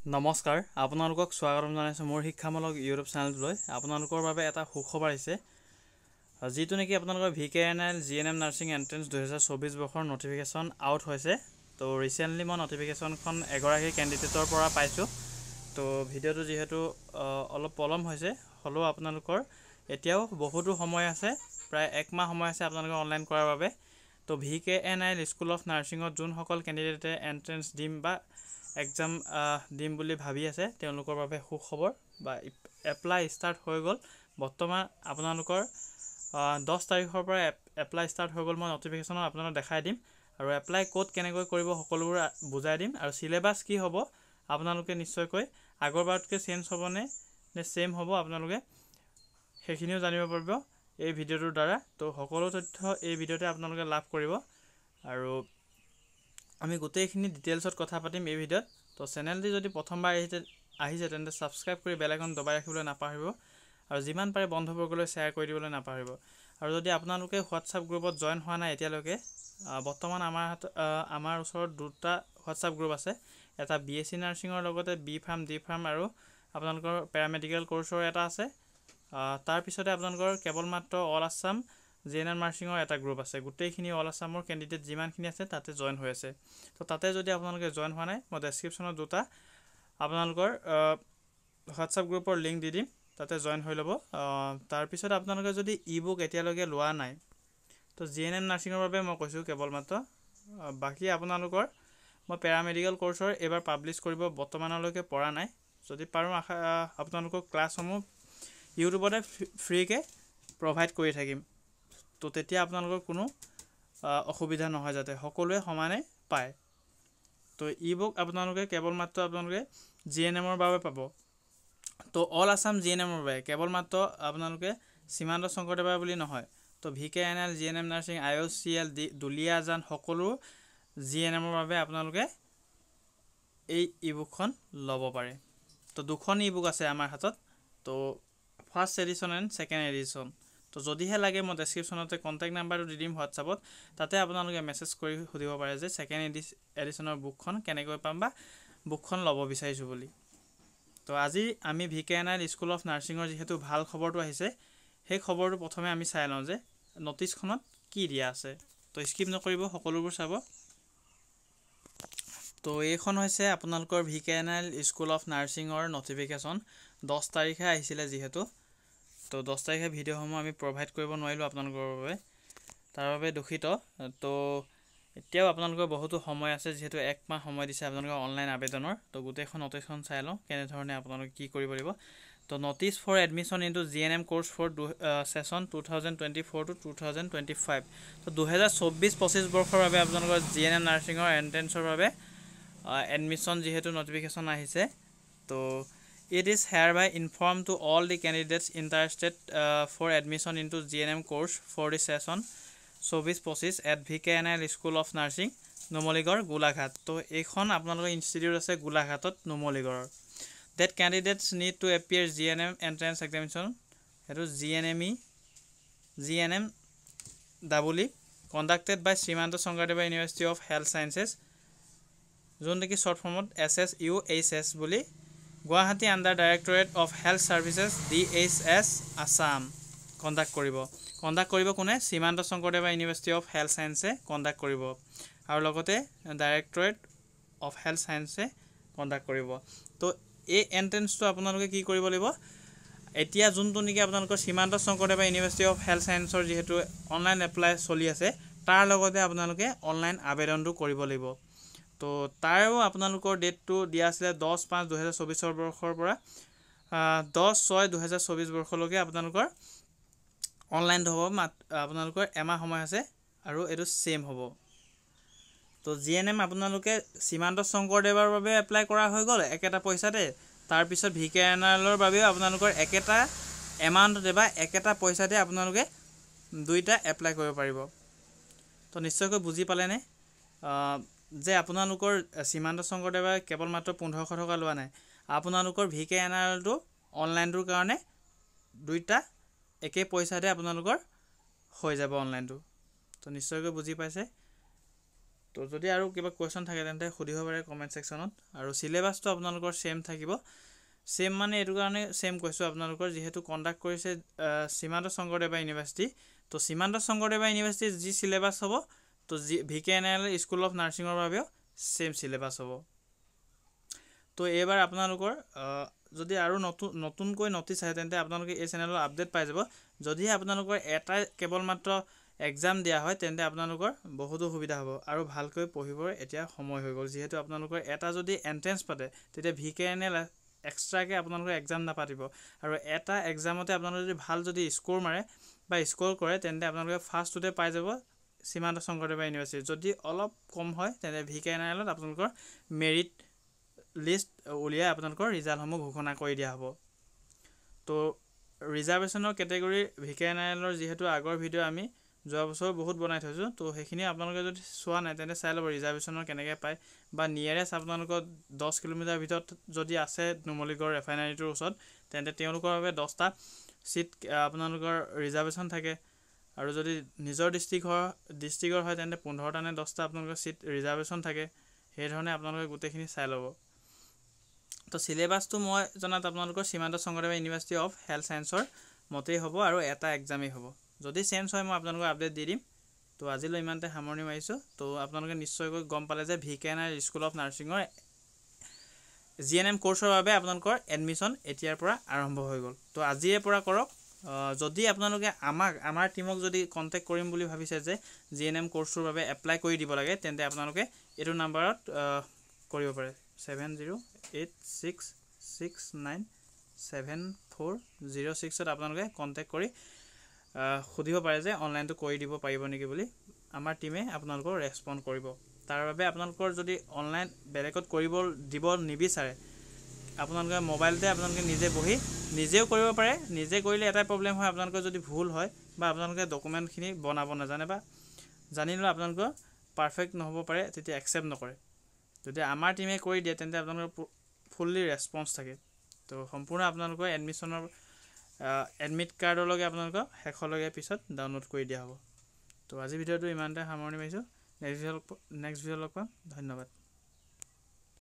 নমস্কাৰ আপোনালোকক স্বাগতম জনাইছোঁ মোৰ শিক্ষামূলক ইউটিউব চেনেলটোলৈ আপোনালোকৰ বাবে এটা সুখবৰ আহিছে যিটো নেকি আপোনালোকৰ VKNL GNM নাৰ্ছিং এন্ট্ৰেন্স 2024 বৰ্ষৰ নটিফিকেশন আউট হৈছে তো ৰিসেন্টলি মই নটিফিকেশনখন এগৰাকী ক্যান্ডিডেটৰ পৰা পাইছোঁ তো ভিডিওটো যেহেতু অলপ পলম হৈছে হলো আপোনালোকৰ এতিয়াও বহুতো সময় আছে প্ৰায় এক মাহ সময় আছে আপোনালোকে অনলাইন কৰাৰ বাবে তো VKNL স্কুল অফ নাৰ্ছিঙত যোন সকল ক্যান্ডিডেটে এন্ট্ৰেন্স দিম বা এক্সাম দিম বুলি ভাবি আছে তেওঁলোকৰ বাবে সুখবৰ বা এপ্লাই ষ্টাৰ্ট হৈ গ'ল বৰ্তমান আপোনালোকৰ 10 তাৰিখৰ পৰা এপ্লাই ষ্টাৰ্ট হৈ গ'ল মই নটিফিকেশনত আপোনালোকক দেখাই দিম আৰু এপ্লাই কোড কেনেকৈ কৰিব সকলোবোৰ বুজাই দিম আৰু সিলেবাস কি হ'ব আপোনালোকে নিশ্চয়কৈ আগৰবাৰতকৈ চেঞ্জ হ'ব নে সেম হ'ব আপোনালোকে সেইখিনিও জানিব পাৰিব এই ভিডিওটোৰ দ্বাৰা তো সকলো তথ্য এই ভিডিওতে আপোনালোকে লাভ কৰিব আৰু আমি গোটেইখিনি ডিটেইলছত কথা পাতিম এই ভিডিওত তো চেনেলটি যদি প্ৰথমবাৰ আহিছে তেন্তে সাবস্ক্ৰাইব কৰি বেল আইকন দবাই ৰাখিবলৈ নাপাহৰিব আৰু যিমান পাৰে বন্ধুবৰ্গলৈ শ্বেয়াৰ কৰি দিবলৈ নাপাহৰিব আৰু যদি আপোনালোকে হোৱাটছআপ গ্ৰুপত জয়েন হোৱা নাই এতিয়ালৈকে বৰ্তমান আমাৰ ওচৰত দুটা হোৱাটছআপ গ্ৰুপ আছে এটা BSc নাৰ্ছিঙৰ লগতে B ফাৰ্ম D ফাৰ্ম আৰু আপোনালোকৰ পেৰামেডিকেল কোৰ্ছৰ এটা আছে তাৰ পিছতে আপোনালোকৰ কেৱল মাত্ৰ অল আসাম GNM নাৰ্ছিঙৰ এটা গ্ৰুপ আছে গোটেইখিনি অল আসামৰ ক্যান্ডিডেট যিমানখিনি আছে তাতে জয়েন হৈ আছে তো তাতে যদি আপোনালোকে জয়েন হোৱা নাই মই ডেসক্ৰিপচনত দুটা আপোনালোকৰ হোৱাটছআপ গ্ৰুপৰ লিংক দি দিম তাতে জয়েন হৈ ল'ব তাৰ পিছত আপোনালোকে যদি ই-বুক এতিয়ালৈকে লোৱা নাই তো GNM নাৰ্ছিঙৰ বাবে মই কৈছো কেৱল মাত্ৰ বাকি আপোনালোকৰ মই পেৰামেডিকেল কোৰ্ছৰ এবাৰ পাবলিশ কৰিব বৰ্তমানলৈকে পৰা নাই যদি পাৰো আপোনালোকক ক্লাছসমূহ ইউটিউবতে ফ্ৰীকে প্ৰভাইড কৰি থাকিম তো তেতিয়া আপোনালোকৰ কোনো অসুবিধা নহয় যাতে সকলোৱে সমানে পায় তো ই-বুক আপোনালোকে কেৱল মাত্ৰ আপোনালোকে GNM ৰ বাবে পাব তো অল আসাম GNM ৰ বাবে কেৱল মাত্ৰ আপোনালোকে সীমান্ত শংকৰদেৱা বুলি নহয় তো VKNL GNM nursing IOCL Duliajan সকলো GNM ৰ বাবে আপোনালোকে এই ই-বুকখন ল'ব পাৰে তো দুখন ই-বুক আছে আমাৰ হাতত তো first edition and second edition তো যদিহে লাগে মই ডেসক্ৰিপচনতে কন্টাক্ট নাম্বাৰটো দি দিম হোৱাটছআপত তাতে আপোনালোকে মেছেজ কৰি সুধিব পাৰে যে সেকেন্ড এডিশনৰ বুকখন কেনেকৈ পাম বা বুকখন ল'ব বিচাৰিছো বুলি তো আজি আমি VKNL স্কুল অফ নাৰ্ছিঙৰ যেহেতু ভাল খবৰটো আহিছে সেই খবৰটো প্ৰথমে আমি চাই লওঁ যে নটিছখনত কি দিয়া আছে তো স্কিপ নকৰিব সকলোবোৰ চাব তো এইখন হৈছে আপোনালোকৰ VKNL স্কুল অফ নাৰ্ছিঙৰ নটিফিকেশন 10 তাৰিখে আহিছিলে যেহেতু তো 10 তাৰিখে ভিডিওসমূহ আমি প্ৰভাইড কৰিব নোৱাৰিলো আপোনালোকৰ বাবে তাৰ বাবে দুখিত তো এতিয়াও আপোনালোকৰ বহুতো সময় আছে যেহেতু এক মাহ সময় দিছে আপোনালোকৰ অনলাইন আবেদনৰ তো গোটেইখন নটিছখন চাই লওঁ কেনে ধৰণে আপোনালোকে কি কৰিব লাগিব তো notice for admission into GNM course for session 2024 to 2025 তো 2024-25 বৰ্ষৰ বাবে আপোনালোকৰ GNM নাৰ্ছিঙৰ এন্ট্ৰেন্সৰ বাবে এডমিশন যেহেতু নটিফিকেশন আহিছে তো it is hereby informed to all the candidates interested for admission into GNM course for the session 24-25 at VKNL School of Nursing Numoligarh Golaghat তো এইখন আপোনালোকৰ ইনষ্টিটিউট আছে গোলাঘাটত নুমলীগড়ৰ that candidates need to appear GNM entrance examination এটো GNM ডাবলি conducted by Srimanta Sankardeva University of Health Sciences যোন নেকি short ফর্মত SSUHS বুলি Guwahati under directorate of health services DHS Assam conduct কৰিব কোনে Srimanta Sankaradeva university of health সায়েন্সে কন্ডাক্ট কৰিব আৰু লগতে ডাইৰেক্টৰেট অফ হেল্থ সায়েন্সে কন্ডাক্ট কৰিব তো এই এন্ট্ৰেন্সটো আপোনালোকে কি কৰিব লাগিব এতিয়া যোনটো নেকি আপোনালোকৰ সীমান্ত শংকৰদেৱা ইউনিভাৰ্সিটি অফ হেল্থ সায়েন্সৰ যেহেতু অনলাইন এপ্লাই চলি আছে তাৰ লগতে আপোনালোকে অনলাইন আবেদনটো কৰিব লাগিব তো তাৰো আপোনালোকৰ ডেটটো দিয়া আছে 10/5/2024 বৰ্ষৰ পৰা 10/6/2024 বৰ্ষলৈকে আপোনালোকৰ অনলাইন হ'ব আপোনালোকৰ এমাহ সময় আছে আৰু এটো সেম হ'ব তো GNM আপোনালোকে সীমান্ত শংকৰদেৱৰ বাবে এপ্লাই কৰা হৈ গ'ল একেটা পইচাতে তাৰ পিছত VKNL ৰ বাবে আপোনালোকৰ একেটা এমাউন্টতে বা একেটা পইচাতে আপোনালোকে দুইটা এপ্লাই কৰিব পাৰিব তো নিশ্চয়কৈ বুজি পালেনে যে আপোনালোকৰ সীমান্ত শংকৰদেৱা কেৱল মাত্ৰ 1500 টকা লোৱা নাই আপোনালোকৰ VKNL টো অনলাইনটোৰ কাৰণে দুইটা একে পইচাতে আপোনালোকৰ হৈ যাব অনলাইনটো তো নিশ্চয়কৈ বুজি পাইছে তো যদি আৰু কিবা কোৱেশ্চন থাকে তেন্তে সুধিব পাৰে কমেণ্ট ছেকশ্যনত। আৰু চিলেবাছটো আপোনালোকৰ ছেম থাকিব। ছেম মানে এইটো কাৰণে ছেম কৈছোঁ আপোনালোকৰ যিহেতু কণ্ডাক্ট কৰিছে সীমান্ত শংকৰদেৱা ইউনিভাৰ্চিটি। তো সীমান্ত শংকৰদেৱা ইউনিভাৰ্চিটিৰ যি চিলেবাছ হ'ব, তো VKNL স্কুল অফ নাৰ্ছিঙৰ বাবেও ছেম চিলেবাছ হ'ব। তো এইবাৰ আপোনালোকৰ যদি আৰু নতুনকৈ নটিছ আহে তেন্তে আপোনালোকে এই চেনেলত আপডেট পাই যাব। যদি আপোনালোকৰ এটাই কেৱল মাত্ৰ এক্সাম দিয়া হয় তেন্তে আপোনালোকৰ বহুতো সুবিধা হ'ব আৰু ভালকৈ পঢ়িবৰ এতিয়া সময় হৈ গ'ল। যিহেতু আপোনালোকৰ এটা যদি এণ্ট্ৰেঞ্চ পাতে তেতিয়া VKNL এক্সট্ৰাকৈ আপোনালোকৰ এক্সাম নাপাতিব। আৰু এটা এক্সামতে আপোনালোকে যদি ভাল যদি স্ক'ৰ মাৰে বা স্ক'ৰ কৰে তেন্তে আপোনালোকে ফাৰ্ষ্টতে পাই যাব সীমান্ত শংকৰদেৱা ইউনিভাৰ্চিটি। যদি অলপ কম হয় তেন্তে VKNLত আপোনালোকৰ মেৰিট লিষ্ট উলিয়াই আপোনালোকৰ ৰিজাল্টসমূহ ঘোষণা কৰি দিয়া হ'ব। তো ৰিজাৰ্ভেশ্যনৰ কেটেগৰী VKNLৰ যিহেতু আগৰ ভিডিঅ' আমি যোৱা বছৰ বহুত বনাই থৈছোঁ, তো সেইখিনি আপোনালোকে যদি চোৱা নাই তেন্তে চাই ল'ব ৰিজাৰ্ভেশ্যনৰ কেনেকৈ পায়। বা নিয়েৰেষ্ট আপোনালোকৰ 10 কিলোমিটাৰ ভিতৰত যদি আছে নুমলীগড় ৰেফাইনাৰীটোৰ ওচৰত তেন্তে তেওঁলোকৰ বাবে 10টা ছিট আপোনালোকৰ ৰিজাৰ্ভেশ্যন থাকে। আৰু যদি নিজৰ ডিষ্ট্ৰিক্টৰ হয় তেন্তে 15টা নে 10টা আপোনালোকৰ ছিট ৰিজাৰ্ভেশ্যন থাকে। সেইধৰণে আপোনালোকে গোটেইখিনি চাই ল'ব। তো চিলেবাছটো মই জনাত আপোনালোকৰ সীমান্ত শংকৰদেৱা ইউনিভাৰ্চিটি অফ হেল্থ ছায়েন্সৰ মতেই হ'ব আৰু এটা এক্সামেই হ'ব। যদি চেঞ্জ হয় মই আপোনালোকক আপডেট দি দিম। তো আজিলৈ ইমানতে সামৰণি মাৰিছোঁ। তো আপোনালোকে নিশ্চয়কৈ গম পালে যে VKNL স্কুল অফ নাৰ্ছিঙৰ GNM কোৰ্চৰ বাবে আপোনালোকৰ এডমিশ্যন এতিয়াৰ পৰা আৰম্ভ হৈ গ'ল। তো আজিৰে পৰা কৰক। যদি আপোনালোকে আমাৰ টীমক যদি কণ্টেক্ট কৰিম বুলি ভাবিছে যে GNM কোৰ্চটোৰ বাবে এপ্লাই কৰি দিব লাগে তেন্তে আপোনালোকে এইটো নাম্বাৰত কৰিব পাৰে 7086697406 আপোনালোকে কণ্টেক্ট কৰি সুধিব পাৰে যে অনলাইনটো কৰি দিব পাৰিব নেকি বুলি। আমাৰ টীমে আপোনালোকক ৰেছপণ্ড কৰিব। তাৰ বাবে আপোনালোকৰ যদি অনলাইন বেলেগত দিব নিবিচাৰে আপোনালোকে মোবাইলতে আপোনালোকে নিজে বহি নিজেও কৰিব পাৰে। নিজে কৰিলে এটাই প্ৰব্লেম হয়, আপোনালোকৰ যদি ভুল হয় বা আপোনালোকে ডকুমেণ্টখিনি বনাব নাজানে বা জানিলেও আপোনালোকৰ পাৰফেক্ট নহ'ব পাৰে তেতিয়া একচেপ্ট নকৰে। যদি আমাৰ টীমে কৰি দিয়ে তেন্তে আপোনালোকৰ ফুল্লি ৰেছপন্স থাকে। তো সম্পূৰ্ণ আপোনালোকৰ এডমিট কাৰ্ডলৈকে আপোনালোকক শেষলৈকে পিছত ডাউনলোড কৰি দিয়া হ'ব। তো আজি ভিডিঅ'টো ইমানতে সামৰণি মাৰিছোঁ। নেক্সট ভিডিঅ' লগ পাম। ধন্যবাদ।